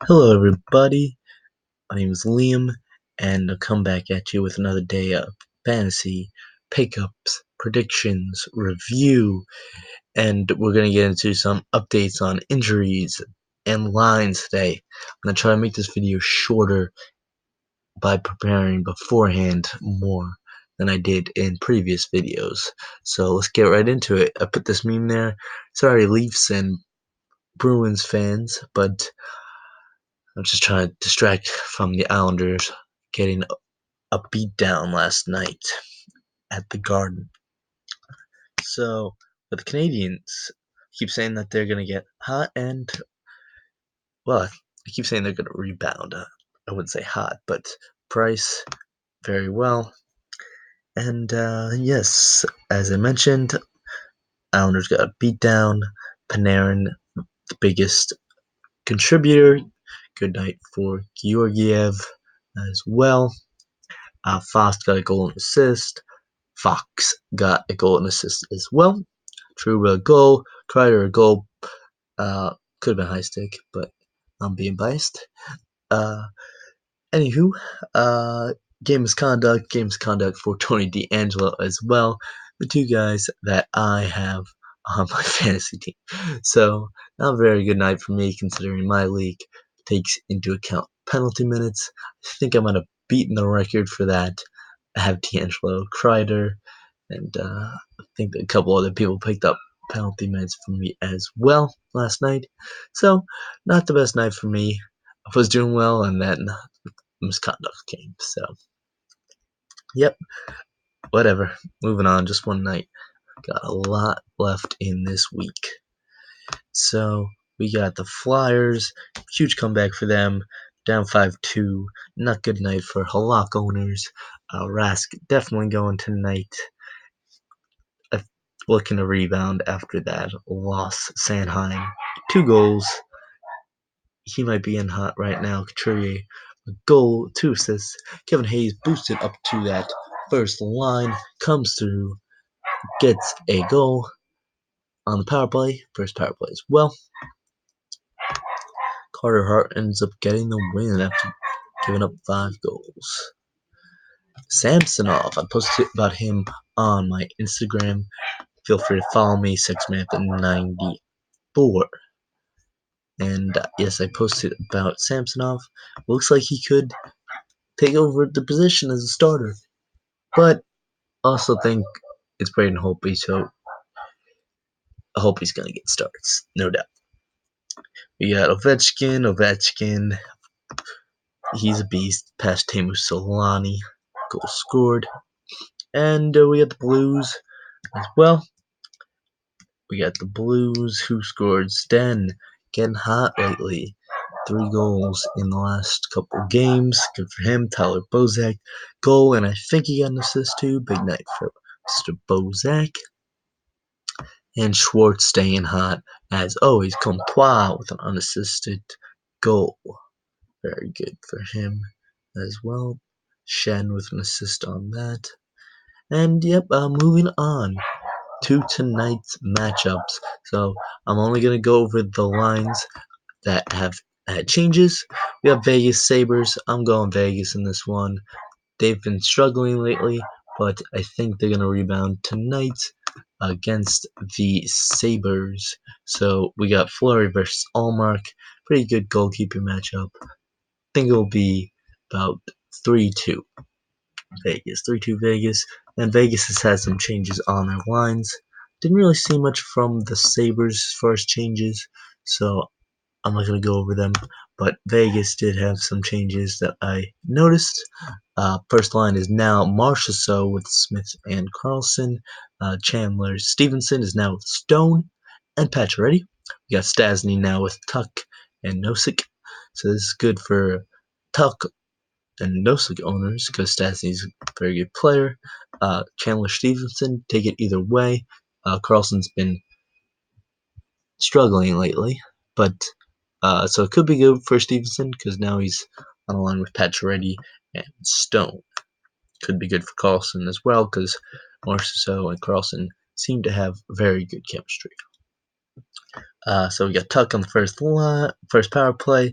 Hello, everybody. My name is Liam, and I'll come back at you with another day of fantasy pickups, predictions, review, and we're gonna get into some updates on injuries and lines today. I'm gonna try to make this video shorter by preparing beforehand more than I did in previous videos. So let's get right into it. I put this meme there. Sorry, Leafs and Bruins fans, but I'm just trying to distract from the Islanders getting a beat down last night at the Garden. So, but the Canadians keep saying that they're going to get hot and, well, I keep saying they're going to rebound. I wouldn't say hot, but Price very well. And yes, as I mentioned, Islanders got a beat down. Panarin, the biggest contributor. Good night for Georgiev as well. Fast got a goal and assist. Fox got a goal and assist as well. Trouba a goal. Kreider a goal. Could have been high stick, but I'm being biased. Uh, Anywho, game misconduct for Tony DeAngelo as well. The two guys that I have on my fantasy team. So, not a very good night for me considering my league takes into account penalty minutes. I think I might have beaten the record for that. I have D'Angelo, Kreider, and I think a couple other people picked up penalty minutes for me as well last night. So, not the best night for me. I was doing well, and then misconduct came. So, yep, whatever. Moving on, just one night. Got a lot left in this week. So, we got the Flyers. Huge comeback for them. Down 5-2. Not good night for Halak owners. Rask definitely going tonight. Looking to rebound after that loss. Sanheim. 2 goals. He might be in hot right now. Couturier, a goal, 2 assists. Kevin Hayes boosted up to that first line, comes through, gets a goal on the power play, first power play as well. Carter Hart ends up getting the win after giving up 5 goals. Samsonov, I posted about him on my Instagram. Feel free to follow me, SexMath94. And yes, I posted about Samsonov. Looks like he could take over the position as a starter. But also think it's Braden Holtby, so I hope he's gonna get starts, no doubt. We got Ovechkin, he's a beast. Past Teemu Solani, goal scored. And we got the Blues as well. We got the Blues who scored Sten, getting hot lately. 3 goals in the last couple games. Good for him. Tyler Bozak, goal, and I think he got an assist too. Big night for Mr. Bozak. And Schwartz staying hot as always. Comtois with an unassisted goal. Very good for him as well. Shen with an assist on that. And yep, moving on to tonight's matchups. So I'm only going to go over the lines that have had changes. We have Vegas Sabres. I'm going Vegas in this one. They've been struggling lately, but I think they're going to rebound tonight against the Sabres. So we got Fleury versus Allmark. Pretty good goalkeeper matchup. I think it'll be about 3-2 Vegas. 3-2 Vegas. And Vegas has had some changes on their lines. Didn't really see much from the Sabres as far as changes, so I'm not going to go over them. But Vegas did have some changes that I noticed. First line is now Marchessault with Smith and Carlson. Chandler Stevenson is now with Stone and Pacioretty. We got Stasny now with Tuck and Nosek. So this is good for Tuck and Nosek owners because Stasny's a very good player. Chandler Stevenson, take it either way. Carlson's been struggling lately, but so it could be good for Stevenson because now he's on a line with Pacioretty and Stone. Could be good for Carlson as well because Marchessault and Carlson seem to have very good chemistry. So we got Tuck on the first power play.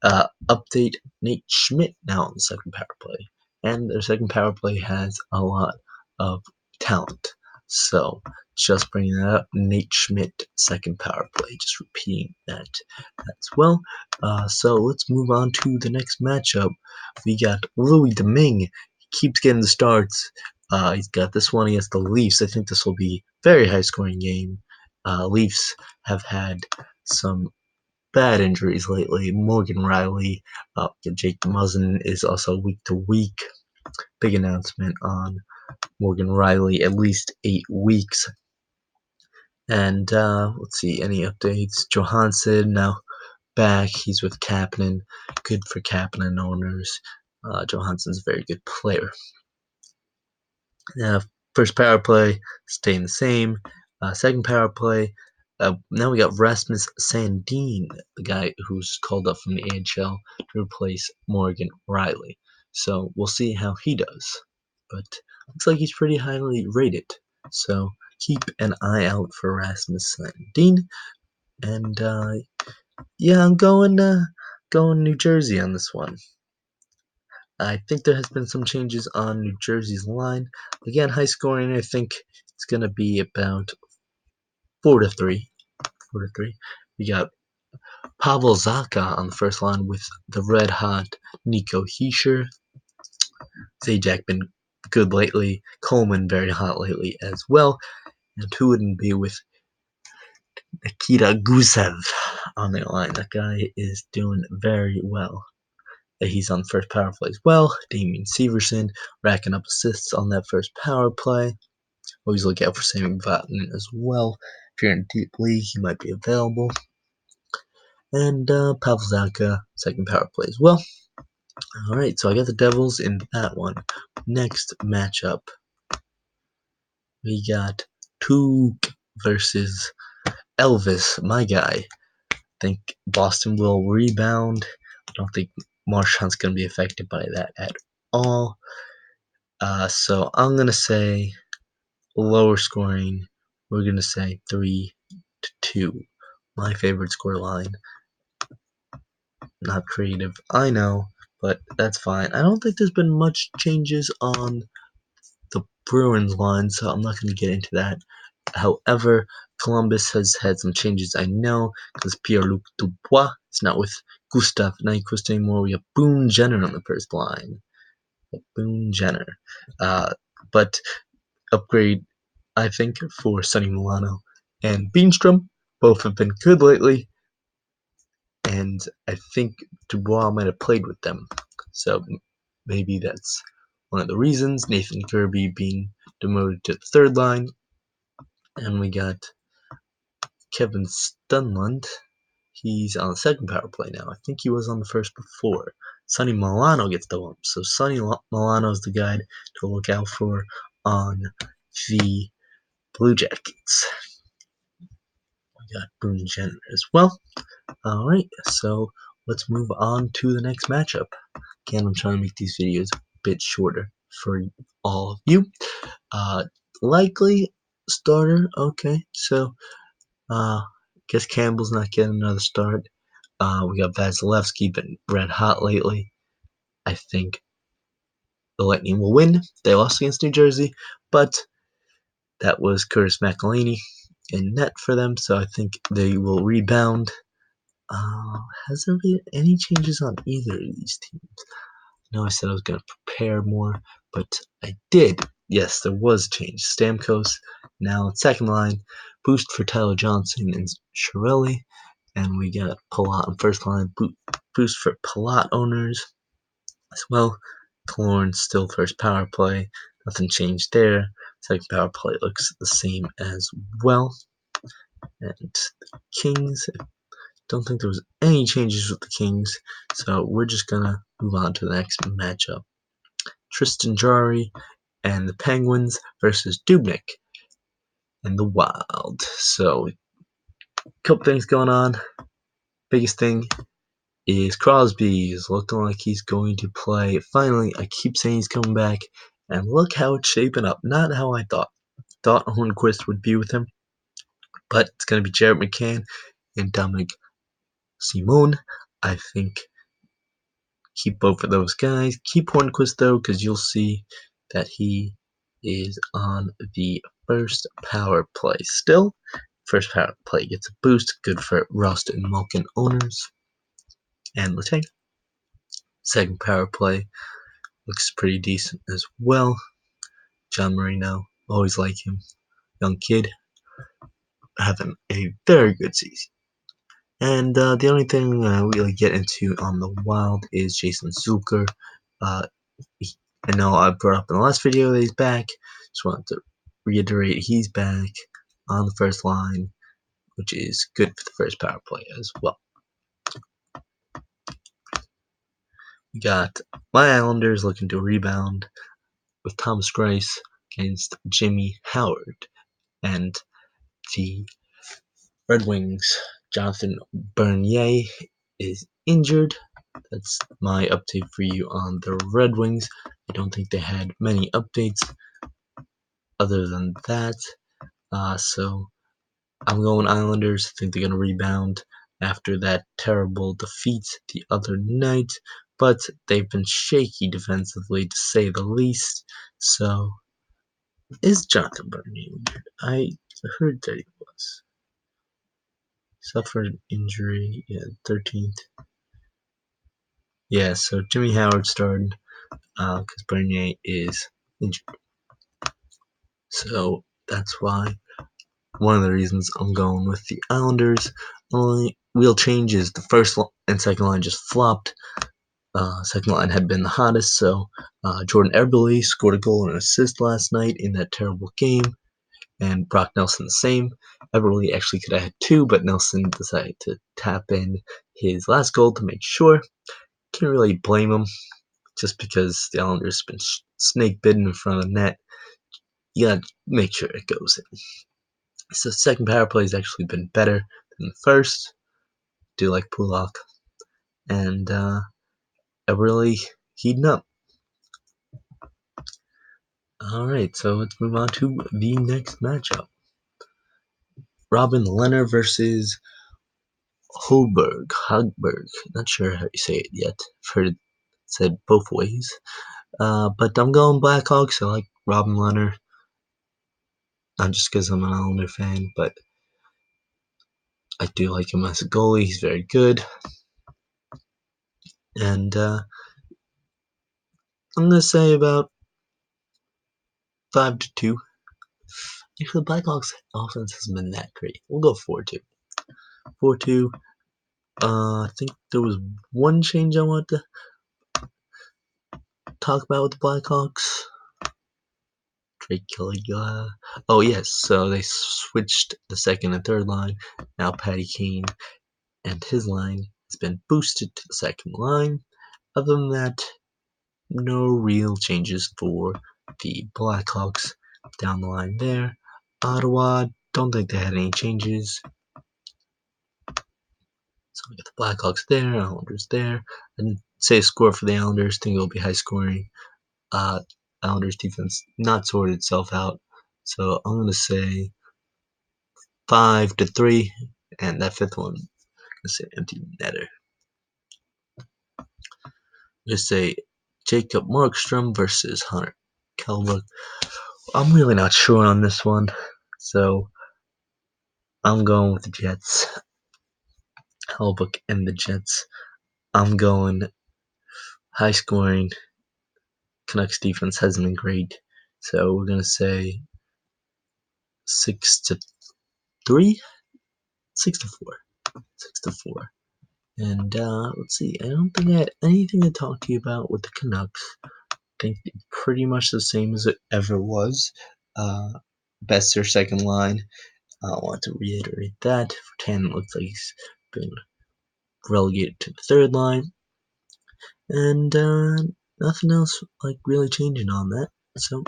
Update: Nate Schmidt now on the second power play, and their second power play has a lot of talent. So just bringing that up, Nate Schmidt second power play. Just repeating that as well. So let's move on to the next matchup. We got Louis Domingue. He keeps getting the starts. He's got this one against the Leafs. I think this will be a very high scoring game. Leafs have had some bad injuries lately. Morgan Riley, Jake Muzzin is also week to week. Big announcement on Morgan Riley, at least 8 weeks. And let's see, any updates? Johansson now back. He's with Kapanen. Good for Kapanen owners. Johansson's a very good player. First power play staying the same. Second power play. Now we got Rasmus Sandin, the guy who's called up from the AHL to replace Morgan Riley. So we'll see how he does. But looks like he's pretty highly rated. So keep an eye out for Rasmus Sandin. And yeah, I'm going New Jersey on this one. I think there has been some changes on New Jersey's line. Again, high scoring. I think it's gonna be about 4-3. 4-3. We got Pavel Zacha on the first line with the red hot Nico Hischier. Zajac been good lately. Coleman very hot lately as well. And who wouldn't be with Nikita Gusev on the line? That guy is doing very well. He's on the first power play as well. Damien Severson racking up assists on that first power play. Always look out for Sammy Vatanen as well. If you're in a deep league, he might be available. And Pavel Zacha, second power play as well. Alright, so I got the Devils in that one. Next matchup, we got Tuukka versus Elvis, my guy. I think Boston will rebound. I don't think Marchand's going to be affected by that at all. So I'm going to say lower scoring. We're going to say 3-2. My favorite score line. Not creative, I know, but that's fine. I don't think there's been much changes on the Bruins line, so I'm not going to get into that. However, Columbus has had some changes, I know, because Pierre-Luc Dubois is not with Gustav Nyquist anymore. We have Boone Jenner on the first line. Boone Jenner. But upgrade, I think, for Sonny Milano and Beanstrom. Both have been good lately, and I think Dubois might have played with them. So maybe that's one of the reasons. Nathan Kirby being demoted to the third line. And we got Kevin Stunlund. He's on the second power play now. I think he was on the first before. Sonny Milano gets the bump. So Sonny Milano is the guy to look out for on the Blue Jackets. We got Boone Jenner as well. Alright, so let's move on to the next matchup. Again, I'm trying to make these videos a bit shorter for all of you. Likely starter. Okay, so guess Campbell's not getting another start. We got Vasilevsky, been red hot lately. I think the Lightning will win. They lost against New Jersey, but that was Curtis McElhinney in net for them, so I think they will rebound. Has there been any changes on either of these teams? I know I said I was going to prepare more, but I did. Yes, there was a change. Stamkos now at second line. Boost for Tyler Johnson and Chiarelli. And we got Palat on first line. Boost for Palat owners as well. Killorn still first power play. Nothing changed there. Second power play looks the same as well. And Kings, don't think there was any changes with the Kings, so we're just gonna move on to the next matchup. Tristan Jarry and the Penguins versus Dubnyk and the Wild. So, a couple things going on. Biggest thing is Crosby is looking like he's going to play. Finally, I keep saying he's coming back, and look how it's shaping up. Not how I thought. Thought Hornquist would be with him, but it's going to be Jared McCann and Dominic Simone. I think keep both of those guys. Keep Hornquist though, because you'll see that he is on the first power play still. First power play gets a boost, good for Rust and Malkin owners. And Letang. Second power play looks pretty decent as well. John Marino, always like him. Young kid, having a very good season. And the only thing we really get into on the Wild is Jason Zucker. I know I brought up in the last video that he's back. Just wanted to reiterate he's back on the first line, which is good for the first power play as well. We got my Islanders looking to rebound with Thomas Greiss against Jimmy Howard, and the Red Wings, Jonathan Bernier is injured. That's my update for you on the Red Wings. I don't think they had many updates other than that. So I'm going Islanders. I think they're going to rebound after that terrible defeat the other night. But they've been shaky defensively, to say the least. So, is Jonathan Bernier injured? I heard that he was. Suffered injury, 13th. Yeah, so Jimmy Howard started because Bernier is injured. So that's why one of the reasons I'm going with the Islanders. Only real change is the first and second line just flopped. Second line had been the hottest, so Jordan Eberle scored a goal and an assist last night in that terrible game, and Brock Nelson the same. Eberle actually could have had two, but Nelson decided to tap in his last goal to make sure. Can't really blame him, just because the Islanders been snake bitten in front of the net. You gotta make sure it goes in. So the second power play has actually been better than the first. Do like Pulak, and really heating up. Alright, so let's move on to the next matchup. Robin Lehner versus Hogberg. Not sure how you say it yet. I've heard it said both ways. But I'm going Blackhawks. I like Robin Lehner. Not just because I'm an Islander fan, but I do like him as a goalie. He's very good. And I'm going to say about 5-2. Actually, the Blackhawks offense hasn't been that great. We'll go 4-2. 4-2. I think there was one change I wanted to talk about with the Blackhawks. Drake Caligula. Oh, yes. So they switched the second and third line. Now Patty Kane and his line has been boosted to the second line. Other than that, no real changes for the Blackhawks down the line there. Ottawa, don't think they had any changes. So we got the Blackhawks there, Islanders there. I didn't say a score for the Islanders. Think it'll be high scoring. Islanders defense not sorted itself out. So I'm gonna say 5-3, and that fifth one, I'm gonna say empty netter. Just say Jacob Markstrom versus Hunter Kelberg. I'm really not sure on this one, so I'm going with the Jets. Hellbuck and the Jets. I'm going high scoring. Canucks defense hasn't been great, so we're gonna say 6-3, 6-4, 6-4. And let's see. I don't think I had anything to talk to you about with the Canucks. I think pretty much the same as it ever was. Best their second line. I want to reiterate that. For Tannen, it looks like he's been relegated to the third line. And nothing else like really changing on that. So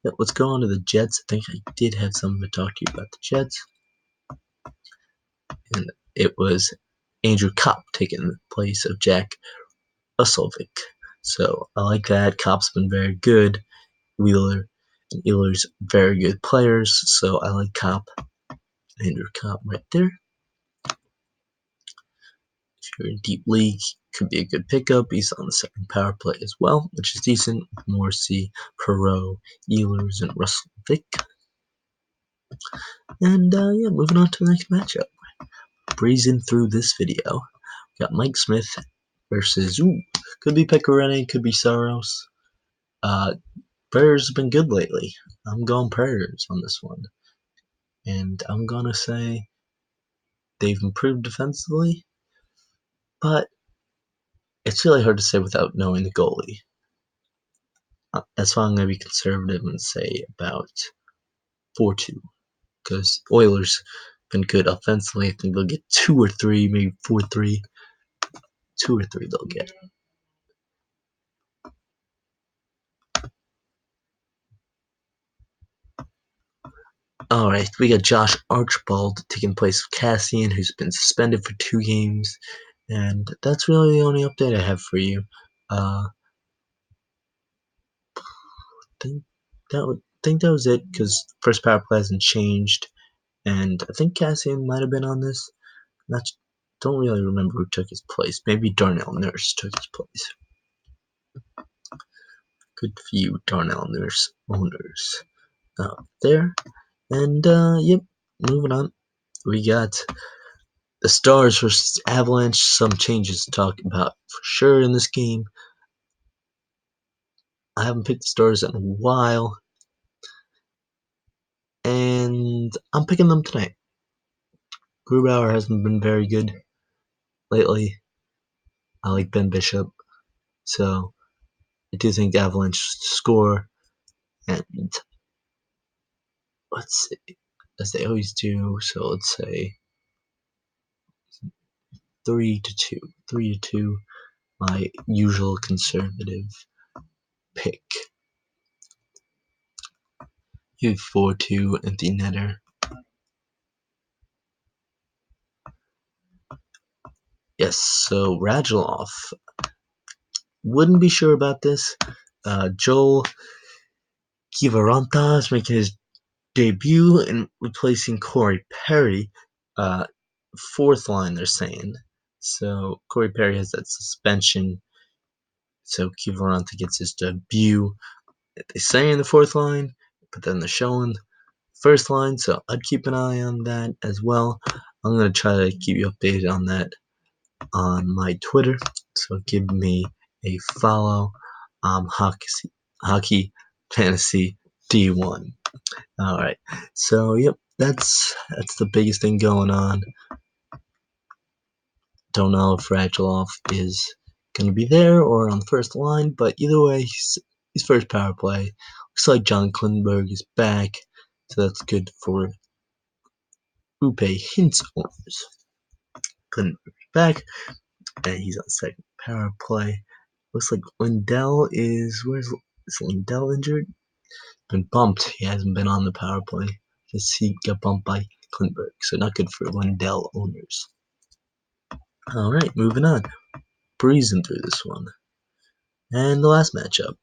yeah, let's go on to the Jets. I think I did have something to talk to you about the Jets. And it was Andrew Kopp taking the place of Jack Roslovic. So I like that. Kopp's been very good. Wheeler and Ehlers very good players. So I like Kopp. Andrew Kopp right there. If you're in deep league, could be a good pickup. He's on the second power play as well, which is decent. Morrissey, Perot, Ehlers, and Russell Vick. And yeah, moving on to the next matchup. Breezing through this video. Got Mike Smith versus, could be Pecorine, could be Saros. Prayers have been good lately. I'm going Prayers on this one. And I'm going to say they've improved defensively, but it's really hard to say without knowing the goalie. That's why I'm going to be conservative and say about 4-2. Because Oilers been good offensively. I think they'll get 2 or 3, maybe 4-3. 2 or 3 they'll get. Alright, we got Josh Archibald taking place of Cassian, who's been suspended for 2 games. And that's really the only update I have for you. Think that was it, because first power play hasn't changed. And I think Cassian might have been on this. Don't really remember who took his place. Maybe Darnell Nurse took his place. Good few Darnell Nurse owners out there. And yep, moving on. We got the Stars versus Avalanche. Some changes to talk about for sure in this game. I haven't picked the Stars in a while, and I'm picking them tonight. Grubauer hasn't been very good lately. I like Ben Bishop, so I do think Avalanche score, and let's see, as they always do. So let's say 3-2. 3-2, my usual conservative pick. You have 4-2 empty netter. Yes, so Radulov. Wouldn't be sure about this. Joel Kiviranta is making his debut and replacing Corey Perry. Fourth line, they're saying. So Corey Perry has that suspension. So Kiviranta gets his debut. They say in the fourth line, but then they're showing first line. So I'd keep an eye on that as well. I'm going to try to keep you updated on that on my Twitter. So give me a follow. Hockey Fantasy D1. All right. So yep, that's the biggest thing going on. Don't know if Radulov is going to be there or on the first line, but either way, he's first power play. Looks like John Klingberg is back, so that's good for Upe Hintz owners. Klingberg back, and he's on second power play. Looks like Lindell is Lindell injured? Been bumped. He hasn't been on the power play. He got bumped by Klingberg, so not good for Lindell owners. All right, moving on. Breezing through this one. And the last matchup.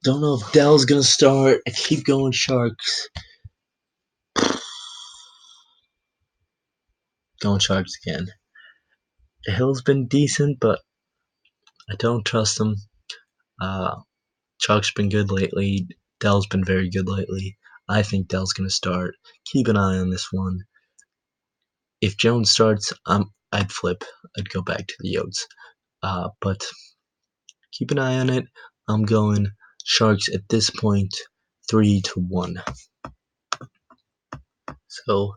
Don't know if Dell's gonna start. I keep going Sharks. Going Sharks again. Hill's been decent, but I don't trust him. Sharks been good lately. Dell's been very good lately. I think Dell's gonna start. Keep an eye on this one. If Jones starts, I'd flip. I'd go back to the Yotes. But keep an eye on it. I'm going Sharks at this point, 3-1. So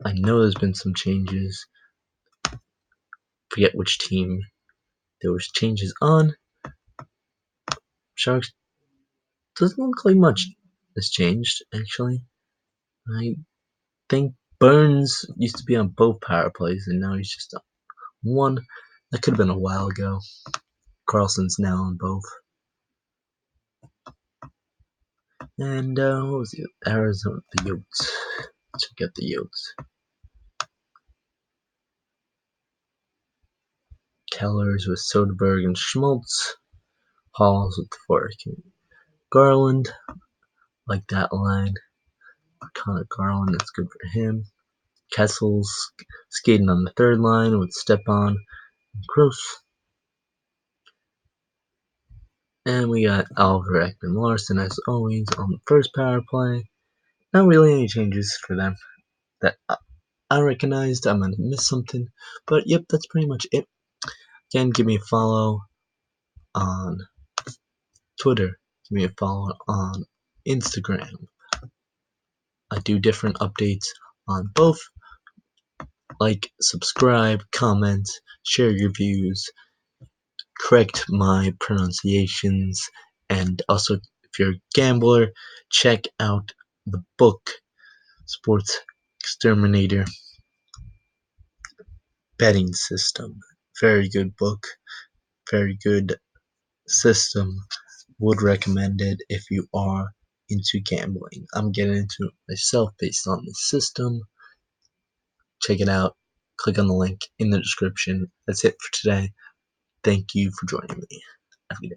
I know there's been some changes. Forget which team there was changes on. Sharks doesn't look like much has changed actually. I think Burns used to be on both power plays and now he's just on one. That could have been a while ago. Carlson's now on both. And what was it? Arizona, the Yotes. Let's get the Yotes. Kellers with Soderberg and Schmaltz. Halls with Fork and Garland. Like that line. Connor Garland, that's good for him. Kessel's skating on the third line with Stepan Gross. And we got Oliver Ekman Larson as always on the first power play. Not really any changes for them that I recognized. I might have missed something, but yep, that's pretty much it. Again, give me a follow on Twitter. Give me a follow on Instagram. I do different updates on both. Like, subscribe, comment, share your views, correct my pronunciations, and also if you're a gambler, check out the book Sports Exterminator Betting System. Very good book, very good system. Would recommend it if you are into gambling. I'm getting into it myself based on the system. Check it out. Click on the link in the description. That's it for today. Thank you for joining me. Have a good day.